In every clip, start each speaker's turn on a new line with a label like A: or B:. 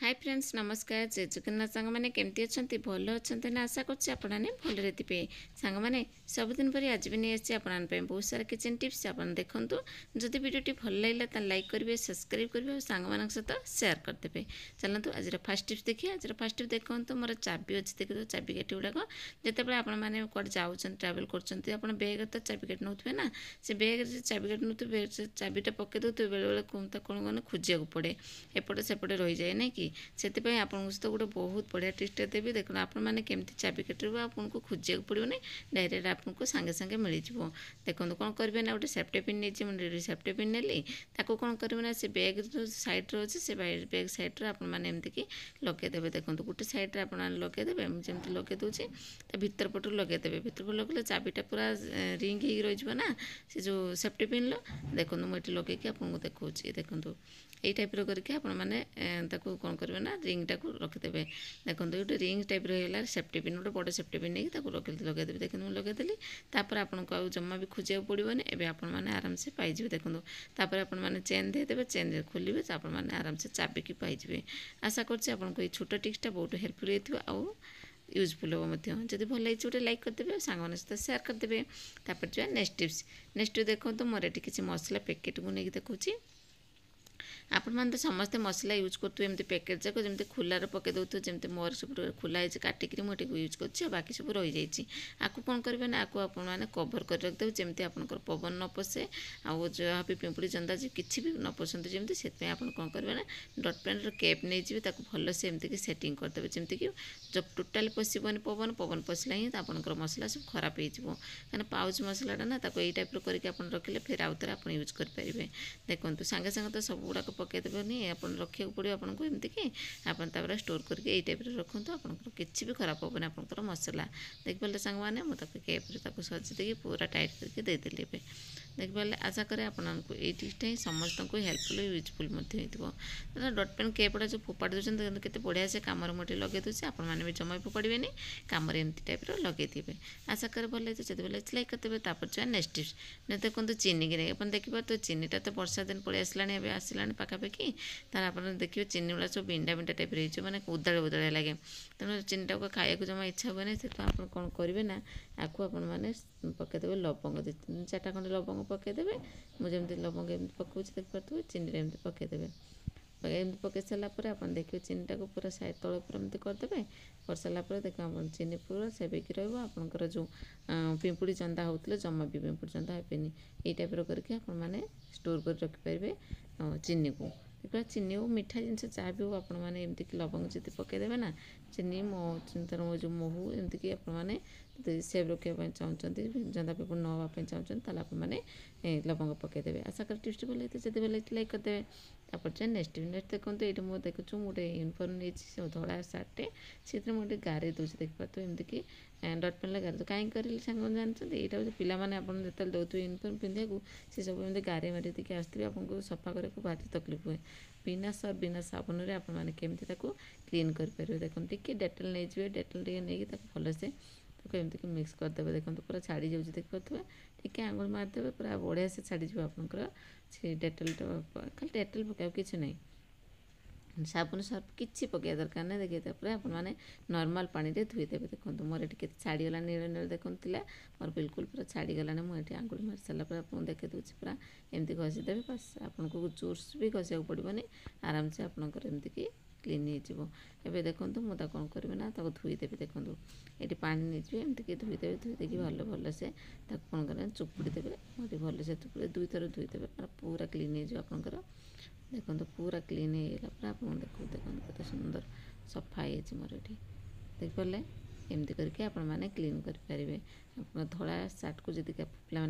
A: Hi friends नमस्कार जय जगन्नाथ सांग मैंने केमती अच्छा भल अच्छा ना आशा करने भलरे थे सांग मैंने सबुदिन पर आज भी नहीं आसी आपन बहुत सारा किचन टिप्स आप देखूँ जदि भिडियोटी भल लगे तो लाइक करेंगे सब्सक्राइब करेंगे और सांग मान सहित सेयार करदे। चलते आज फास्ट टिप्स देखिए। आज फास्ट टिप्स देखो मोर चाबी अच्छी देखिए चाबी काठी गुड़ाक जिते आपने कौन जाऊँ ट्रावेल कर बेग तो चाबी काठी नौथे ना से बेग चाबी काठी नौथे चाबीटा पकई दे बेले कौन कौन खोजा पड़े एपटे सेपटे रही जाए ना कि से आपको सहित गोटे बहुत बढ़िया टिप्सटे देवी देखो आपने केमती चाबी काटो आपको खोजा पड़ोनी डायरेक्ट आपको सांगे सांगे मिल जाव। देखो कौन करेंगे ना गोटे सेफ्टी पिन नहीं सेफ्टी पिन नेली ताको कौन करेंगे ना से बैग जो सैड्रे अच्छे से बैग सैड्रे आपमती लगेदेवे। देखो गोटे सैड्रे आप लगेदेवे जमी लगे दूसरी भितर पटू लगेदेवे भितर पटू लगे चाबीटा पूरा रिंग हो रही ना से जो सेफ्टी पिन देखो मुझे लगे आपको देखा देखो यही टाइप्र करके आपने कौन करेंगे ना रिंगटा को रखिदेवे। देखो गोटे रिंग टाइप रहा सेफ्टी पिन गोटे बड़ सेफ्टी पिन नहीं लगेदेवे। देखो मुझे लगेदेली तापर आपको आउ जमा भी खोजा पड़ोनी एवं आपने आराम से पाइबे। देखो तापर आपने चेन देदेवे चेन खोलिए तो आपने आराम से चाबी की पाइबे। आशा करको ये छोट टिप्सटा बहुत हेल्पफुल हो यूजफुल हम जब भल लगे गोटे लाइक करदे सांग सहित सेयार करदे। तापर जो नेक्स्ट टिप्स नेक्स्ट देखो मोर ये किसी मसला पैकेट को लेकिन देखुची आपण मैंने तो समस्ते मसला यूज करुवे एमती पैकेट जाक जमी खोलार पकई दे जमी मोर सब खोला काटिकी मुझे यूज कर बाकी सब रही जाइए। आपको कौन करेंगे ना आपको आपने कवर कर रखिदेवे जमी आपंकर पवन न पशे आउ जहाँ भी पिंपुड़ी जंदा जी किसी भी न पसंद जमी से कौन करेंगे ना डट पेन कैप नहीं जी भल से एमती सेटिंग करदे जमीक जब टोटाली पशबनी पवन पवन पशला ही आपंकर मसला सब खराब हो कहीं पाउच मसलाटा ना यही टाइप करके रखिले फिर आउ थे आप यूज करेंगे। देखो सांगे सांगे तो सब गुड़ाक पकईदेवेनि आप रखा पड़ो आपको एमती कि आप स्टोर करके यही टाइप रखुँ आपंकर किसी भी खराब हेनी आपंकर मसला देखिए सांग मैंने मुझे केप्रे सजी देगी पूरा टाइट करके देदेली ए देखिए आशा करें आपको ये टिप्सटा ही समस्त को हेल्पफुल यूजफुल डट पेन केपटा जो फोपाड़ी दूसरे के बढ़िया से कम मुझे लगे दूसरे आपने भी जमा फोपाड़े कम एमती टाइप लगे। आशा करें भल लगे जब भल लाइक करते जो नेक्स्ट टिप्स नहीं देखो चीनी की नहीं आप देखिए तो चीनीटा तो वर्षा दिन पड़े आसला आसला पाखापाखि तार आप देखिए चीनी गुड़ा सब बिंडा बिंडा टाइप रही मैंने उदाड़ उदाड़ा लगे तेणु चीनीटा को खाया जमा इच्छा हुए से आप कौन करेंगे ना आपको आपने पकईदेवे लवंग 3-4टा खंड लवंग पकईदेवे मुझे लवंग एमती पकाऊँ देखिए चीनी एमती पकईदेवे एमती पकई सारापर आप देखिए चीनीटा को पूरा साइड तल पूरा एमती करदे कर सारापर देखिए आप चीनी पूरा सेबैक रपर जो पिंपुड़ी चंदा होते जमा भी पिंपुड़ी चंदा हेनी ये टाइप करके आपने स्टोर कर रखिपारे चीनी को देखा चीनी हो मीठा जिनस जहाँ भी हो आपने एमती लवंग जी पकईदेवे ना चीनी तर जो महू एमती कि आपने सेव रखा चाहते जंदा पिंपुड़ी न होगापी चाहते आपने लवंग पकईदेवे। आशा कर टिप्स भल लगे जब भल लाइक करदे। तापर जो नेक्स्ट देखो ये मुझे देखुँ गोटे यूनिफर्म नहीं धड़ा सार्टे से मुझे गारे दूसरी देखिए एमती कि डट पेन गारे कहीं करें सांग जानते यहाँ जो पाने आपत दौथे यूनिफर्म पिंधा सी सब एमती गारे मारे देखिए आसते आपको सफा करने भारी तकलीफ हुए बिना सर्फ बिना साबुन आपने केमती क्लीन करेंगे। देखो टी डेटल नहीं जाए डेटल नहीं भल से एमती मिक्स करदे देखो पूरा छाड़ी जाऊँगी देखिए टी आंगुल मारिदेवे पूरा बढ़िया से छाड़ीज आपंकर से डेटल खाली डेटल पकाओ कि ना साबुन सर्फ किसी पकड़ा दरकार ना देखिए पूरा आपने नॉर्मल पानी रे धोईदेवे। देखो मोर ये छाड़ीगला नील नील देखो मोर बिल्कुल पूरा छाड़ीगला मुझे आंगुल मारी सारा आपको देखे दूसरी पूरा एमती घसीदेवे बस आपको जोर्स भी घसिया पड़ोनी आराम से आपंकर एमती कि क्लीन हो देखो मुझे कौन करेंगे ना धोईदेवी। देखो ये पानी नहीं एमती धोईदेवे धोईदेवी भल भल से कौन करें चुपुड़ी देवे मुझे भल से चुपुड़ी 2 थर धोईदेवे पूरा क्लीन होकर देखो पूरा क्लीन होगा आप देखो देखो सुंदर सफा है मोर ये देखिए एमती करके आपने क्लीन करेंगे। धड़ा सार्ट को जब पे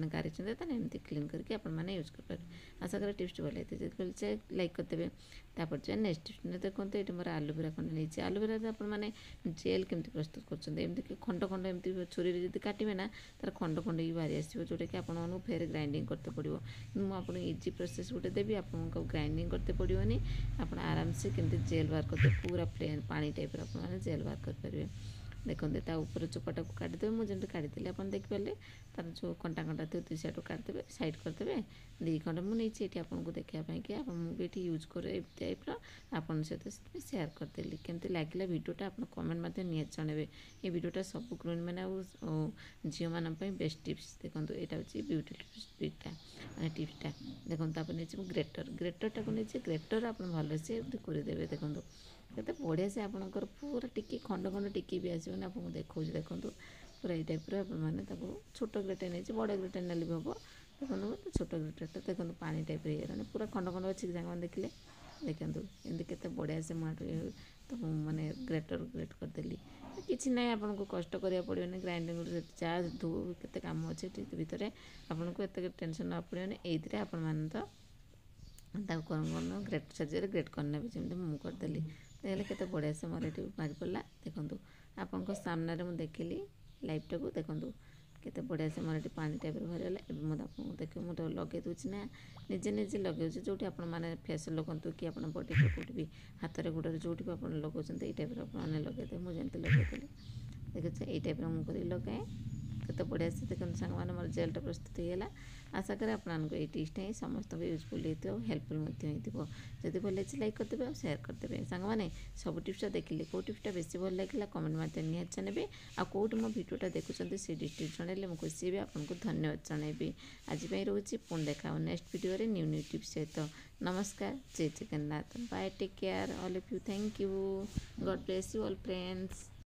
A: गारी एमती क्लीन करके आपने यूज करेंगे। आशा कर टिप्स भल लगे जब भल लाइक करदे। तापर जो नेक्स्ट टिप्स देखो ये मोर आलुवेरा खंड नहीं आलुवेरा आपने जेल केमती प्रस्तुत करमती खंड खंड एमती छुरी जब काटे ना तार खंड खंड ही बाहरी आसो जोटा कि आपको फेर ग्राइंडिंग करते पड़ो मुझे इजी प्रोसेस गोटे देवी आपको ग्राइंडिंग करते पड़ोनी आप आराम से केमती जेल बाहर करते पूरा प्लेन पानी टाइप आपने जेल बाहर करेंगे। देखते ता ऊपर चोपाटा को काटिदेवे मुझे काटिदेली आप देखिपारे तार जो कंटा कंटा थी दुई साइड काटिदेवे साइड करदे 2 खंड मुझे ये आपको देखापी कि मुझे ये करे ए टाइप्र आपन सहित सेयार करदेली केमती लगे भिडियोटा आप कमेंट मध्य निहाती जणावे ये भिडियोटा सब गृहिणी मैंने झील मान बेस्ट टिप्स देखो यहाँ हूँ ब्यूटी टिप्सटा मैंने टिप्सटा देखो नहीं ग्रेटर ग्रेटरटा को नहीं ग्रेटर आप भलसे करदेवे देखो केते बढ़िया से आपंकर पूरा टिकी खंड खंड टिकी भी आसो आपको देखा देखो पूरा ये टाइप मैंने छोट ग्रेटर नहीं बड़ ग्रेटर नेले भी हम देखो छोट ग्रेटरटा देखो पानी टाइप हो पूरा खंड खंड अच्छी सामान देखिले देखो एमती के बढ़िया से मुझे तो मैंने ग्रेटर ग्रेट करदेली किसी ना आपको कष्ट करा पड़े ग्राइंडिंग चा धो के कम अच्छे भितर आपको एत टेंशन ना पड़े ये आपण मैंने तो कौन ग्रेट साइज ग्रेट करने जमी मुझे करदेली देखिए केते बढ़िया से मोर ये बाहरी पड़ा देखो आपन सामने मुझे देखिली लाइवटा को देखो केते बढ़िया से मोर ये पानी टाइप बाहर मुझे देखिए मुझे लगे दूसरी ना निजे निजे लगे जो आप फेस लगतु कि आप बॉडी कौट भी हाथ में गोड़े जो भी आप लगाते ये टाइप लगे मुझे जमी लगेदेली देखिए ये टाइप मुझे लगाए केते बढ़िया से देखो सांग मैंने मोर जेलटा प्रस्तुत होगा आशा करें आपको ये टिप्सटा ही समस्त यूजफुल होती हेल्पफुल जदि भल लगे लाइक करदे और सेयार करदे सांग मैंने सब टिप्सटा देखिले कौ टिप्सटा बेसी भल लगे कमेंट मत निहाती जनाबे आ कौट मो भिडियोटा देखुं से डिस्ट्रिक्ट जनइले मुझे खुशी भी आपको धन्यवाद जनइबी आज रोचे पुणी देखा next video new new tips सहित नमस्कार जय Jagannath bye take care all of you thank you god bless you all friends.